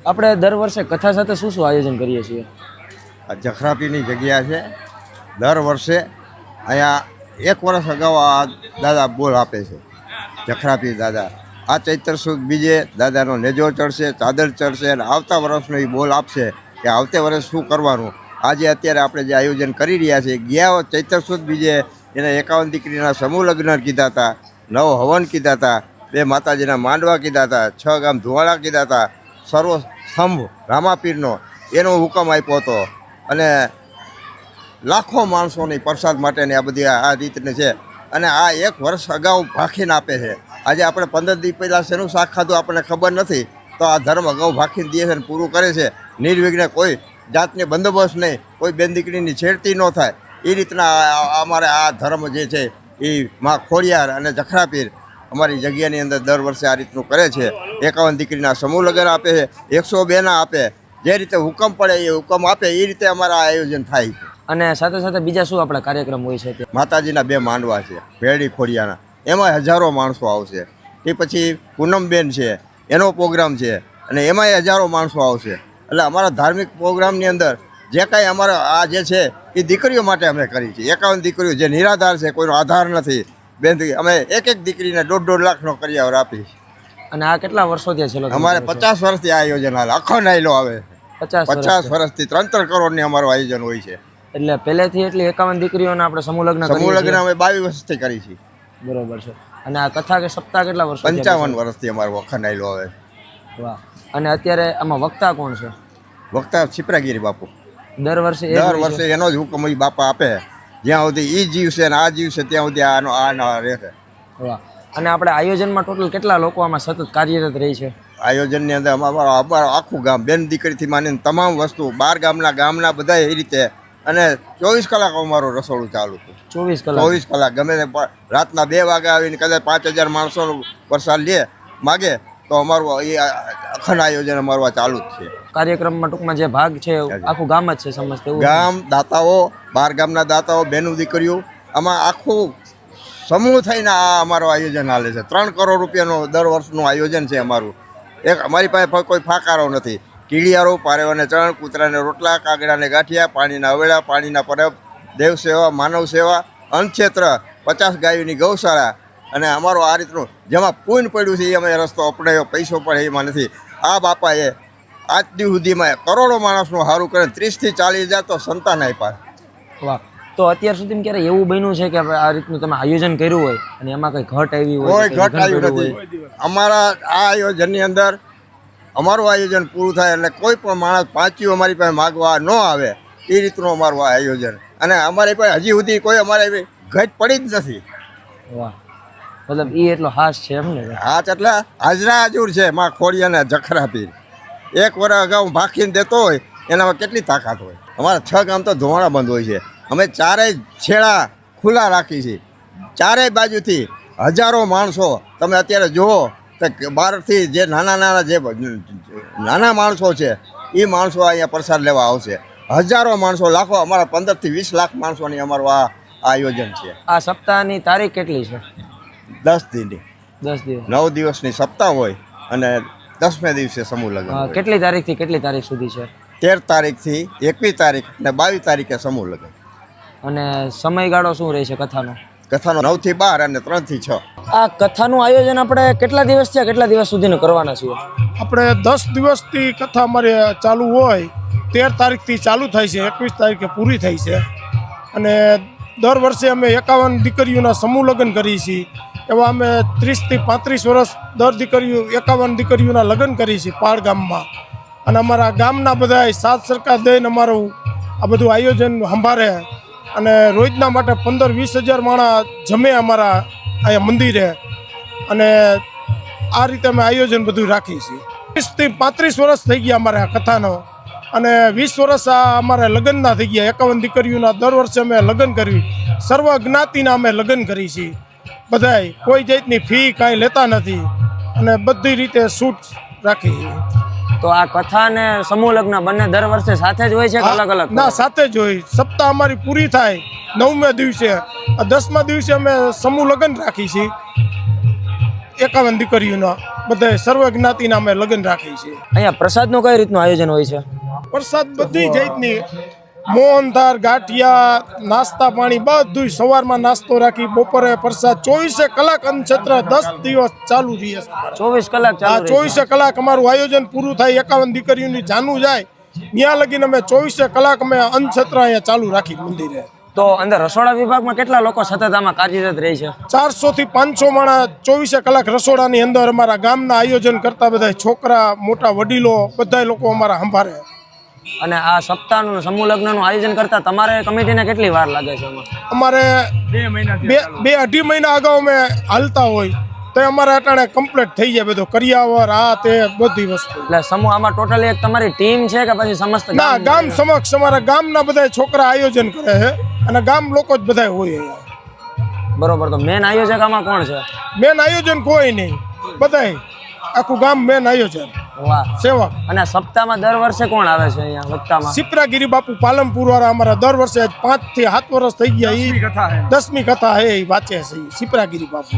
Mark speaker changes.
Speaker 1: આપણે દર વર્ષે કથા સાથે શું શું આયોજન કરીએ છીએ?
Speaker 2: આ જખરાપીની જગ્યા છે. દર વર્ષે અહીંયા 1 વર્ષ અગાઉ આ દાદા બોલ આપે છે. જખરાપી દાદા આ ચૈત્ર સુદ બીજે દાદાનો નેજો ચડશે, ચાદર ચડશે અને આવતા વર્ષનો એ બોલ આપશે કે આવતે વર્ષ શું કરવાનું. આજે અત્યારે આપણે જે આયોજન કરી રહ્યા છીએ, ગયા ચૈત્ર સુદ બીજે એને 51 દીકરીના સમૂહ લગ્ન કીધા હતા, 9 હવન કીધા હતા, 2 માતાજીના માંડવા કીધા હતા, 6 ગામ ધુવાળા કીધા હતા, સર્વ સ્તંભ રામાપીરનો એનો હુકમ આપ્યો હતો અને લાખો માણસોની પ્રસાદ માટેની આ બધી આ રીતને છે. અને આ 1 વર્ષ અગાઉ ભાખીને આપે છે. આજે આપણે 15 દિવસ પહેલાં શેનું શાક ખાધું આપણને ખબર નથી, તો આ ધર્મ અગાઉ ભાખીને દે છે અને પૂરું કરે છે. નિર્વિઘ્ને કોઈ જાતની બંદોબસ્ત નહીં, કોઈ બેન દીકરીની છેડતી ન થાય એ રીતના અમારે આ ધર્મ જે છે એ માં ખોડિયાર અને જખરાપીર અમારી જગ્યાની અંદર દર વર્ષે આ રીતનું કરે છે. 51 દીકરીના સમૂહ લગ્ન આપે છે, 102ના આપે, જે રીતે હુકમ પડે એ હુકમ આપે એ રીતે અમારા આયોજન થાય છે.
Speaker 1: અને સાથે સાથે બીજા શું આપણા કાર્યક્રમ હોય છે?
Speaker 2: માતાજીના 2 માંડવા છે, ભેરડી ખોડિયાના, એમાં હજારો માણસો આવશે. એ પછી પૂનમબેન છે, એનો પ્રોગ્રામ છે અને એમાંય હજારો માણસો આવશે. એટલે અમારા ધાર્મિક પ્રોગ્રામની અંદર જે કાંઈ અમારા આ જે છે એ દીકરીઓ માટે અમે કરી છે. 51 દીકરીઓ જે નિરાધાર છે, કોઈનો આધાર નથી, બેન અમે એક દીકરીને 1.5 લાખનો કરિયાવર આપી.
Speaker 1: અને આ કેટલા વર્ષોથી છે?
Speaker 2: અમારે 50 વર્ષથી આ આયોજન હાલ આખો નાયલો આવે. 50 વર્ષથી 3 કરોડની અમારું આયોજન હોય છે.
Speaker 1: એટલે પહેલેથી એટલી 51 દીકરીઓના આપણે સમૂહ લગ્ન
Speaker 2: અમે 22 વર્ષથી કરી છે.
Speaker 1: બરોબર છે. અને આ કથા કે સપ્તાહ કેટલા વર્ષ?
Speaker 2: 55 વર્ષથી અમારો અખંડાયેલો આવે.
Speaker 1: વાહ. અને અત્યારે આમાં વક્તા કોણ છે?
Speaker 2: વક્તા છીપરાગીરી બાપુ.
Speaker 1: દર વર્ષે
Speaker 2: એનો જ હુકમ એ બાપા આપે. જ્યાં સુધી એ જીવશે ને આ જીવશે ત્યાં સુધી આનો રહેશે.
Speaker 1: વાહ. અને આપણે આયોજનમાં ટોટલ કેટલા લોકો આમાં સતત કાર્યરત રહી છે?
Speaker 2: આયોજનની અંદર અમારું આખું ગામ, બેન દીકરીથી માનીને તમામ વસ્તુ, 12 ગામના બધા એ રીતે. અને 24 કલાક અમારું રસોડું ચાલુ હતું. 24 કલાક ગમે તે રાતના 2 વાગે આવીને કદાચ 5000 માણસોનો પ્રસાદ લે માગે તો અમારું એ અખંડ આયોજન અમારું આ ચાલુ જ છે.
Speaker 1: કાર્યક્રમમાં ટૂંકમાં જે ભાગ છે આખું ગામ જ છે સમજતે?
Speaker 2: ગામ, દાતાઓ, 12 ગામના દાતાઓ, બેનું દીકરીઓ, આમાં આખું સમૂહ થઈને આ અમારું આયોજન હાલે છે. 3 કરોડ રૂપિયાનું દર વર્ષનું આયોજન છે અમારું. અમારી પાસે કોઈ ફાકારો નથી. કીડિયારો, પારેવાને ચણ, કૂતરાને રોટલા, કાગડાને ગાંઠિયા, પાણીના અવેડા, પાણીના પરબ, દેવ સેવા, માનવ સેવા, અન્નક્ષેત્ર, 50 ગાયોની ગૌશાળા. અને અમારું આ રીતનું જેમાં પૂન પડ્યું છે એ અમે રસ્તો અપનાવ્યો. પૈસો પણ એમાં નથી. આ બાપાએ આજ દી સુધીમાં કરોડો માણસનું સારું કરે, 30 થી 40 હજાર તો સંતાન આપ્યા.
Speaker 1: વાહ. તો અત્યાર સુધી ક્યારે એવું બન્યું છે કે આ રીતનું તમે આયોજન કર્યું હોય અને એમાં કઈ ઘટ આવી હોય?
Speaker 2: કોઈ ઘટ આવ્યું નથી. અમારા આ આયોજનની અંદર અમારું આયોજન પૂરું થાય એટલે કોઈ પણ માણસ પાંચીઓ અમારી પાસે માગવા ન આવે એ રીતનું અમારું આ આયોજન. અને અમારી પાસે હજી સુધી કોઈ અમારે એવી ઘટ પડી જ નથી.
Speaker 1: વાહ. મતલબ એ એટલો હાશ છે એમ ને?
Speaker 2: હાશ એટલે હાજરા હાજુર છે માં ખોડિયાને જખરાપીર. 1 વર્ષ અગાઉ ભાખીને દેતો હોય એનામાં કેટલી તાકાત હોય. અમારા 6 ગામ તો ધોવાણા બંધ હોય છે. અમે 4 છેડા ખુલ્લા રાખી છીએ. 4 બાજુથી હજારો માણસો તમે અત્યારે જુઓ તો બહારથી જે નાના માણસો છે એ માણસો અહીંયા પ્રસાદ લેવા આવશે. હજારો માણસો, લાખો, અમારા 15 થી 20 લાખ માણસોની અમારું આ આયોજન છે.
Speaker 1: આ સપ્તાહની તારીખ કેટલી છે?
Speaker 2: 10 દિનની.
Speaker 1: 10 દિવસ.
Speaker 2: 9 દિવસની સપ્તાહ હોય અને 10મે દિવસે સમૂહ લગ્ન.
Speaker 1: કેટલી તારીખથી કેટલી તારીખ સુધી છે?
Speaker 2: 13 તારીખથી 21 તારીખ અને 22 તારીખે સમૂહ લગ્ન.
Speaker 1: અને સમયગાળો શું રહેશે કથાનો?
Speaker 2: કથાનો 9 થી 12 અને 3 થી 6.
Speaker 1: આ કથાનું આયોજન આપણે કેટલા દિવસ થયા, કેટલા દિવસ સુધીનું કરવાના છીએ?
Speaker 3: આપણે 10 દિવસથી કથા અમારે ચાલુ હોય. 13 તારીખથી ચાલુ થાય છે, 21 તારીખે પૂરી થાય છે. અને દર વર્ષે અમે 51 દીકરીઓના સમૂહ લગ્ન કરીએ છીએ. એવા અમે 30 થી 35 વર્ષ દર દીકરીઓ 51 દીકરીઓના લગ્ન કરીએ છીએ પાળ ગામમાં. અને અમારા ગામના બધા સાથ સરકાર દઈને અમારું આ બધું આયોજન સંભાળે. અને રોજના માટે 15-20 હજાર માણસ જમે અમારા અહીંયા મંદિરે. અને આ રીતે અમે આયોજન બધું રાખીએ છીએ. 30 થી 35 વર્ષ થઈ ગયા અમારે આ કથાનો. અને 20 વર્ષ આ અમારે લગ્નના થઈ ગયા. 51 દીકરીઓના દર વર્ષે અમે લગ્ન કરવી. સર્વ જ્ઞાતિના અમે લગ્ન કરીએ છીએ. બધાય કોઈ જાતની ફી કાંઈ લેતા નથી અને બધી રીતે છૂટ રાખી.
Speaker 1: તો આ કથા અને સમૂહ લગ્ન બંને દર વર્ષે સાથે જ હોય છે કે અલગ અલગ?
Speaker 3: ના, સાથે જ હોય. સપ્તાહ અમારી પૂરી થાય 9મે દિવસે. 10મા દિવસે અમે સમૂહ લગ્ન રાખી છીએ 51 દીકરીઓના. બધા સર્વ જ્ઞાતિના અમે લગ્ન રાખીએ છીએ.
Speaker 1: અહીંયા પ્રસાદનું કઈ રીતનું આયોજન હોય છે?
Speaker 3: પ્રસાદ બધી જાતની મોહનથાળ, ગાંઠિયા, નાસ્તા પાણી બધું. સવારમાં નાસ્તો રાખી, બપોરે પ્રસાદ. 24 કલાક અન્નક્ષેત્ર 10 દિવસ ચાલુ રહે છે.
Speaker 1: 24 કલાક
Speaker 3: આ
Speaker 1: ચાલુ રહે છે.
Speaker 3: 24 કલાક અમારું આયોજન પૂરું થાય, 51 દીકરીઓની જાનું જાય ત્યાં લગીને અમે 24 કલાક અમે અન્નક્ષેત્ર અહીંયા ચાલુ રાખી મંદિરે.
Speaker 1: તો અંદર રસોડા વિભાગમાં કેટલા લોકો સતત આમાં કાર્યરત રહે છે?
Speaker 3: 400 થી 500 માણસ 24 કલાક રસોડાની અંદર અમારા ગામના આયોજન કરતા બધા છોકરા, મોટા વડીલો બધા લોકો અમારા સંભાળે.
Speaker 1: અને આ સપ્તાહનું સમૂહ લગ્નનું આયોજન કરતા તમારે કમિટીને કેટલી વાર લાગે છે એમાં?
Speaker 3: અમારે 2-2.5 મહિના અગાઉ અમે હાલતા હોય તો અમારે અટાણે કમ્પ્લીટ થઈ જાય બધું, કરિયાવર આ તે બધી વસ્તુ.
Speaker 1: એટલે સમૂહ આમાં ટોટલી એક તમારી ટીમ છે કે પછી સમસ્ત
Speaker 3: ના, ગામ સમક્ષ અમારા ગામના બધા છોકરા આયોજન કરે છે અને ગામ લોકો જ બધા હોય અહીંયા.
Speaker 1: બરોબર. તો મેન આયોજક આમાં કોણ છે?
Speaker 3: મેન આયોજન કોઈ નહીં, બધાય આખું ગામ મેન આયોજન.
Speaker 1: વાહ.
Speaker 3: સેવક.
Speaker 1: અને સપ્તાહમાં દર વર્ષે કોણ આવે છે અહીંયા વક્તામાં?
Speaker 3: સિપરાગીરી બાપુ પાલનપુર વાળા અમારા દર વર્ષે 5 થી 7 વર્ષ થઈ ગયા. 10મી કથા હે એ વાંચે છે સિપરાગીરી બાપુ.